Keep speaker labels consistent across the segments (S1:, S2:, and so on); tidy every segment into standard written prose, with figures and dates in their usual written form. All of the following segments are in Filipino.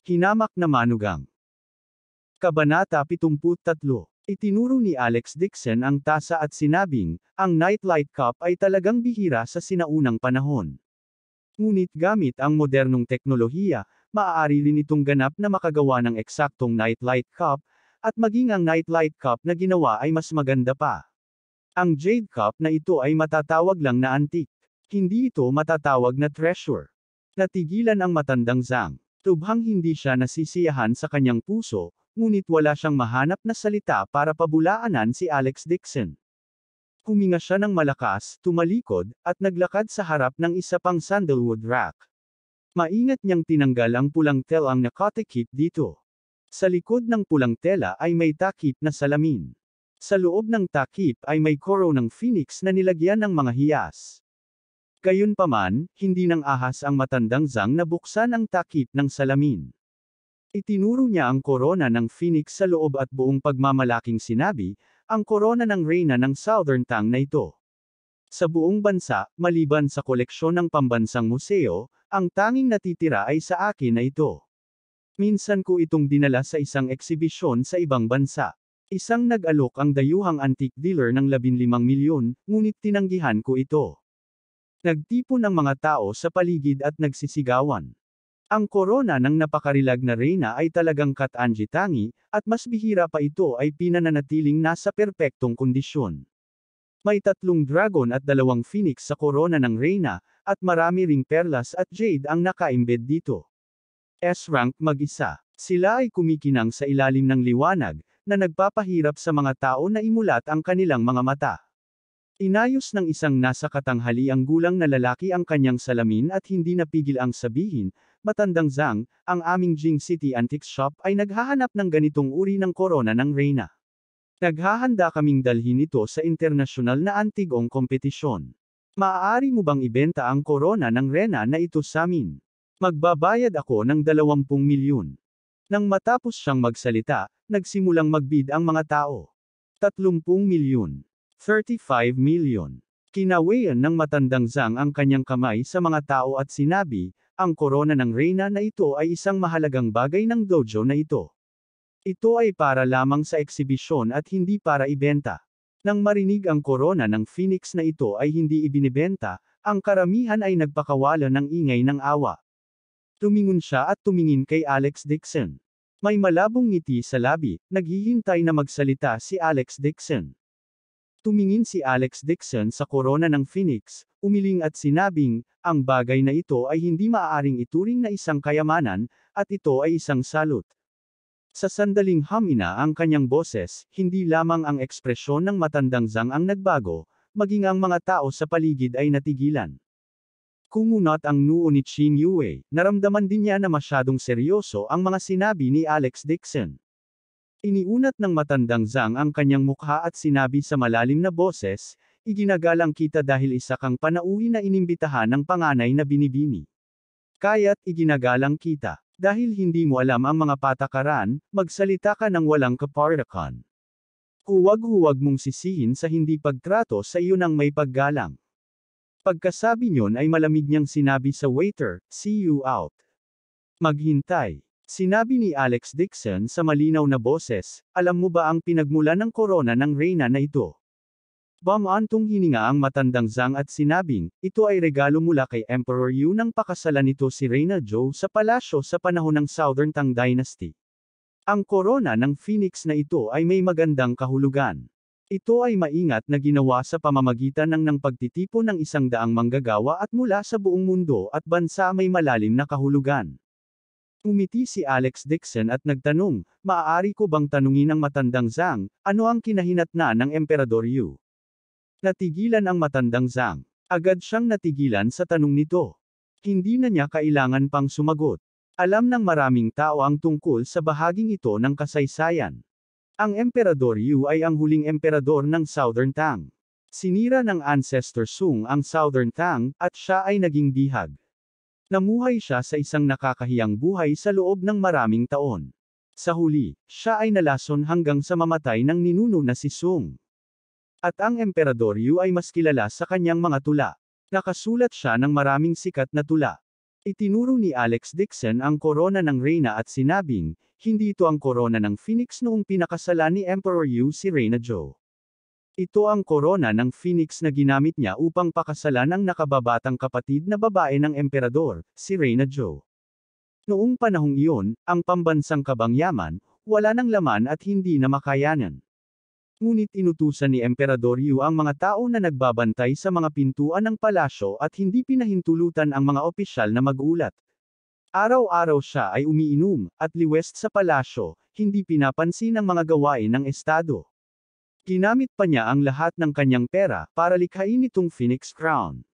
S1: Hinamak na manugang. Kabanata 73. Itinuro ni Alex Dixon ang tasa at sinabing, ang nightlight cup ay talagang bihira sa sinaunang panahon. Ngunit gamit ang modernong teknolohiya, maaari rin itong ganap na makagawa ng eksaktong nightlight cup, at maging ang nightlight cup na ginawa ay mas maganda pa. Ang jade cup na ito ay matatawag lang na antique. Hindi ito matatawag na treasure. Natigilan ang matandang Zhang. Tubhang hindi siya nasisiyahan sa kanyang puso, ngunit wala siyang mahanap na salita para pabulaanan si Alex Dixon. Huminga siya ng malakas, tumalikod, at naglakad sa harap ng isa pang sandalwood rack. Maingat niyang tinanggal ang pulang telang nakatikip dito. Sa likod ng pulang tela ay may takip na salamin. Sa loob ng takip ay may koro ng phoenix na nilagyan ng mga hiyas. Gayunpaman, hindi nang ahas ang matandang Zhang na buksan ang takip ng salamin. Itinuro niya ang korona ng phoenix sa loob at buong pagmamalaking sinabi, ang korona ng reyna ng Southern Tang na ito. Sa buong bansa, maliban sa koleksyon ng pambansang museo, ang tanging natitira ay sa akin na ito. Minsan ko itong dinala sa isang eksibisyon sa ibang bansa. Isang nag-alok ang dayuhang antique dealer ng 15 milyon, ngunit tinanggihan ko ito. Nagtipon ang mga tao sa paligid at nagsisigawan. Ang korona ng napakarilag na reyna ay talagang kat-anji-tangi, at mas bihira pa ito ay pinananatiling nasa perpektong kondisyon. May 3 dragon at 2 phoenix sa korona ng reyna, at marami ring perlas at jade ang naka-embed dito. S-rank mag-isa. Sila ay kumikinang sa ilalim ng liwanag, na nagpapahirap sa mga tao na imulat ang kanilang mga mata. Inayos ng isang nasa katanghaliang gulang na lalaki ang kanyang salamin at hindi napigil ang sabihin, matandang Zhang, ang aming Jing City Antiques Shop ay naghahanap ng ganitong uri ng korona ng reyna. Naghahanda kaming dalhin ito sa internasyonal na antigong kompetisyon. Maaari mo bang ibenta ang korona ng reyna na ito sa amin? Magbabayad ako ng 20 milyon. Nang matapos siyang magsalita, nagsimulang magbid ang mga tao. 30 milyon. 35 million. Kinawayan ng matandang Zhang ang kanyang kamay sa mga tao at sinabi, ang korona ng reyna na ito ay isang mahalagang bagay ng dojo na ito. Ito ay para lamang sa eksibisyon at hindi para ibenta. Nang marinig ang korona ng phoenix na ito ay hindi ibinibenta, ang karamihan ay nagpakawala ng ingay ng awa. Tumingon siya at tumingin kay Alex Dixon. May malabong ngiti sa labi, naghihintay na magsalita si Alex Dixon. Tumingin si Alex Dixon sa korona ng phoenix, umiling at sinabing, ang bagay na ito ay hindi maaaring ituring na isang kayamanan, at ito ay isang salot. Sa sandaling hamina ang kanyang boses, hindi lamang ang ekspresyon ng matandang Zhang ang nagbago, maging ang mga tao sa paligid ay natigilan. Kumunot ang noo ni Qin Yue, naramdaman din niya na masyadong seryoso ang mga sinabi ni Alex Dixon. Iniunat ng matandang Zhang ang kanyang mukha at sinabi sa malalim na boses, iginagalang kita dahil isa kang panauhi na inimbitahan ng panganay na binibini. Kaya't iginagalang kita. Dahil hindi mo alam ang mga patakaran, magsalita ka ng walang kapardakan. Huwag-huwag mong sisihin sa hindi pagtrato sa iyo ng may paggalang. Pagkasabi niyon ay malamig niyang sinabi sa waiter, see you out. Maghintay. Sinabi ni Alex Dixon sa malinaw na boses, alam mo ba ang pinagmula ng korona ng reyna na ito? Bumantong hininga ang matandang Zhang at sinabing, ito ay regalo mula kay Emperor Yu nang pakasalan nito si Reyna Zhou sa palasyo sa panahon ng Southern Tang Dynasty. Ang korona ng phoenix na ito ay may magandang kahulugan. Ito ay maingat na ginawa sa pamamagitan ng pagtitipon ng 100 manggagawa at mula sa buong mundo at bansa may malalim na kahulugan. Umiti si Alex Dixon at nagtanong, maaari ko bang tanungin ang matandang Zhang, ano ang kinahinatnan ng Emperador Yu? Natigilan ang matandang Zhang. Agad siyang natigilan sa tanong nito. Hindi na niya kailangan pang sumagot. Alam ng maraming tao ang tungkol sa bahaging ito ng kasaysayan. Ang Emperador Yu ay ang huling emperador ng Southern Tang. Sinira ng ancestor Sung ang Southern Tang, at siya ay naging bihag. Namuhay siya sa isang nakakahiyang buhay sa loob ng maraming taon. Sa huli, siya ay nalason hanggang sa mamatay ng ninuno na si Sung. At ang Emperador Yu ay mas kilala sa kanyang mga tula. Nakasulat siya ng maraming sikat na tula. Itinuro ni Alex Dixon ang korona ng Reyna at sinabing, hindi ito ang korona ng Phoenix noong pinakasalan ni Emperor Yu si Reyna Jo. Ito ang korona ng Phoenix na ginamit niya upang pakasalan ang nakababatang kapatid na babae ng emperador, si Reyna Jo. Noong panahong iyon, ang pambansang kabangyaman, wala ng laman at hindi na makayanan. Ngunit inutusan ni Emperador Yu ang mga tao na nagbabantay sa mga pintuan ng palasyo at hindi pinahintulutan ang mga opisyal na magulat. Araw-araw siya ay umiinom, at liwest sa palasyo, hindi pinapansin ang mga gawain ng estado. Ginamit pa niya ang lahat ng kanyang pera para likhain itong Phoenix Crown.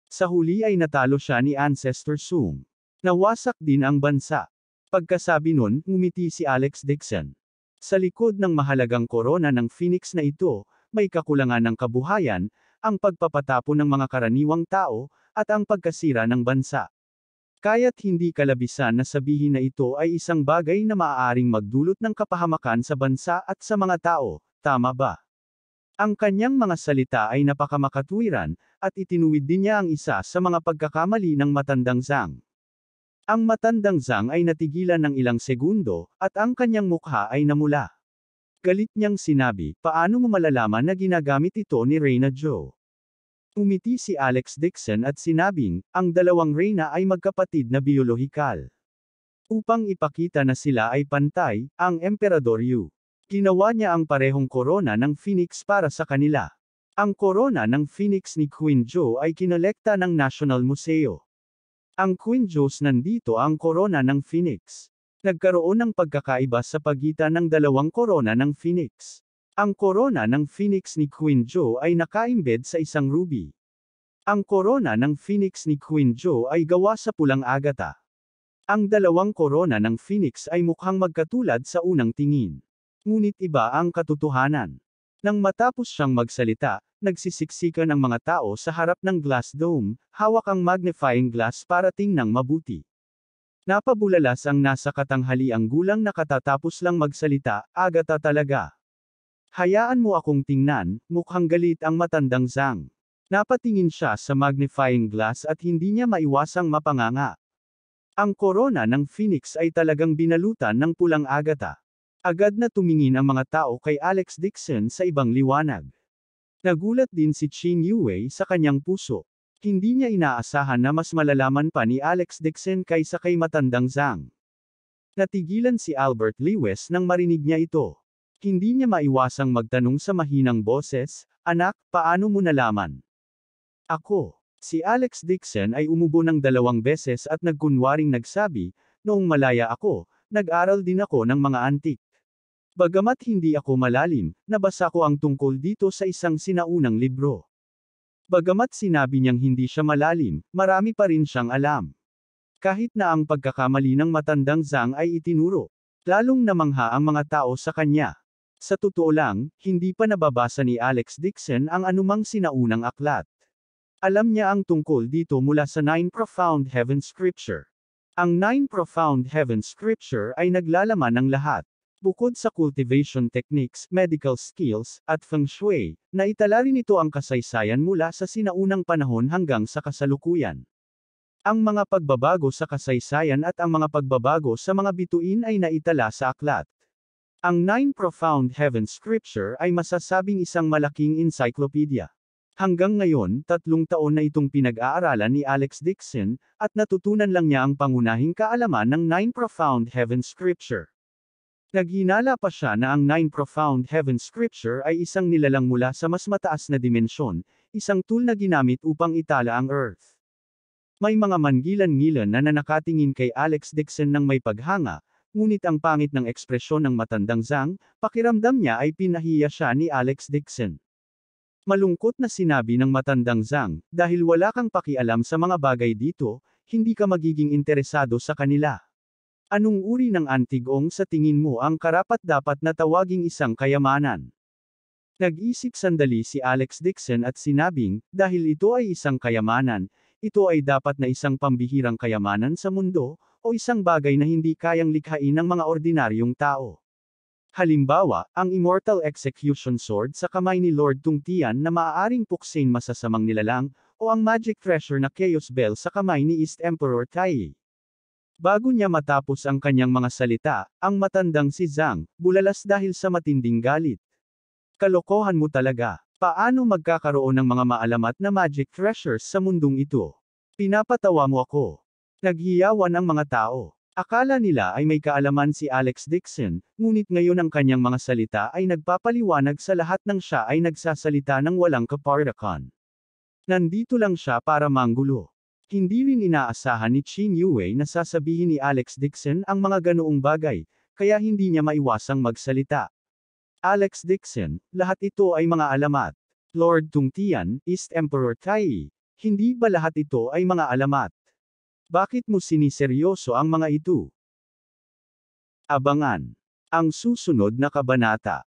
S1: Sa huli ay natalo siya ni Ancestor Sung. Nawasak din ang bansa. Pagkasabi nun, ngumiti si Alex Dixon. Sa likod ng mahalagang korona ng Phoenix na ito, may kakulangan ng kabuhayan, ang pagpapatapo ng mga karaniwang tao, at ang pagkasira ng bansa. Kaya't hindi kalabisan na sabihin na ito ay isang bagay na maaaring magdulot ng kapahamakan sa bansa at sa mga tao, tama ba? Ang kanyang mga salita ay napakamakatwiran, at itinuwid din niya ang isa sa mga pagkakamali ng matandang Zhang. Ang matandang Zhang ay natigilan ng ilang segundo, at ang kanyang mukha ay namula. Galit niyang sinabi, paano mo malalaman na ginagamit ito ni Reyna Jo? Umiti si Alex Dixon at sinabing, ang dalawang Reyna ay magkapatid na biolohikal. Upang ipakita na sila ay pantay, ang Emperador Yu. Ginawa niya ang parehong korona ng Phoenix para sa kanila. Ang korona ng Phoenix ni Queen Jo ay kinolekta ng National Museo. Ang Queen Jo's nandito ang korona ng Phoenix. Nagkaroon ng pagkakaiba sa pagitan ng dalawang korona ng Phoenix. Ang korona ng Phoenix ni Queen Jo ay nakaimbed sa isang ruby. Ang korona ng Phoenix ni Queen Jo ay gawa sa pulang agata. Ang dalawang korona ng Phoenix ay mukhang magkatulad sa unang tingin. Ngunit iba ang katotohanan. Nang matapos siyang magsalita, nagsisiksikan ang mga tao sa harap ng glass dome, hawak ang magnifying glass para tingnang mabuti. Napabulalas ang nasa katanghaliang gulang na katatapos lang magsalita, agata talaga. Hayaan mo akong tingnan, mukhang galit ang matandang Zhang. Napatingin siya sa magnifying glass at hindi niya maiwasang mapanganga. Ang korona ng Phoenix ay talagang binalutan ng pulang agata. Agad na tumingin ang mga tao kay Alex Dixon sa ibang liwanag. Nagulat din si Qin Yue sa kanyang puso. Hindi niya inaasahan na mas malalaman pa ni Alex Dixon kaysa kay matandang Zhang. Natigilan si Albert Lewis nang marinig niya ito. Hindi niya maiwasang magtanong sa mahinang boses, anak, paano mo nalaman? Ako. Si Alex Dixon ay umubo ng 2 beses at nagkunwaring nagsabi, noong malaya ako, nag-aral din ako ng mga antik. Bagamat hindi ako malalim, nabasa ko ang tungkol dito sa isang sinaunang libro. Bagamat sinabi niyang hindi siya malalim, marami pa rin siyang alam. Kahit na ang pagkakamali ng matandang Zhang ay itinuro. Lalong namangha ang mga tao sa kanya. Sa totoo lang, hindi pa nababasa ni Alex Dixon ang anumang sinaunang aklat. Alam niya ang tungkol dito mula sa 9 Profound Heaven Scripture. Ang 9 Profound Heaven Scripture ay naglalaman ng lahat. Bukod sa cultivation techniques, medical skills, at feng shui, naitala rin ito ang kasaysayan mula sa sinaunang panahon hanggang sa kasalukuyan. Ang mga pagbabago sa kasaysayan at ang mga pagbabago sa mga bituin ay naitala sa aklat. Ang 9 Profound Heaven Scripture ay masasabing isang malaking encyclopedia. Hanggang ngayon, 3 taon na itong pinag-aaralan ni Alex Dixon, at natutunan lang niya ang pangunahing kaalaman ng 9 Profound Heaven Scripture. Naghinala pa siya na ang 9 Profound Heaven Scripture ay isang nilalang mula sa mas mataas na dimensyon, isang tool na ginamit upang itala ang Earth. May mga manggilan-ngilan na nakatingin kay Alex Dixon ng may paghanga, ngunit ang pangit ng ekspresyon ng matandang Zhang, pakiramdam niya ay pinahiya siya ni Alex Dixon. Malungkot na sinabi ng matandang Zhang, dahil wala kang pakialam sa mga bagay dito, hindi ka magiging interesado sa kanila. Anong uri ng antigong sa tingin mo ang karapat-dapat na tawaging isang kayamanan? Nag-isip sandali si Alex Dixon at sinabing, dahil ito ay isang kayamanan, ito ay dapat na isang pambihirang kayamanan sa mundo, o isang bagay na hindi kayang likhain ng mga ordinaryong tao. Halimbawa, ang Immortal Execution Sword sa kamay ni Lord Tungtian na maaaring puksin masasamang nilalang, o o ang magic treasure na Chaos Bell sa kamay ni East Emperor Tai. Bago niya matapos ang kanyang mga salita, ang matandang si Zhang, bulalas dahil sa matinding galit. Kalokohan mo talaga. Paano magkakaroon ng mga maalamat na magic treasures sa mundong ito? Pinapatawa mo ako. Naghiyawan ang mga tao. Akala nila ay may kaalaman si Alex Dixon, ngunit ngayon ang kanyang mga salita ay nagpapaliwanag sa lahat ng siya ay nagsasalita ng walang kapardakan. Nandito lang siya para manggulo. Hindi rin inaasahan ni Qin Yue na sasabihin ni Alex Dixon ang mga ganoong bagay, kaya hindi niya maiwasang magsalita. Alex Dixon, lahat ito ay mga alamat. Lord Tungtian, East Emperor Tai, hindi ba lahat ito ay mga alamat? Bakit mo siniseryoso ang mga ito? Abangan ang susunod na kabanata.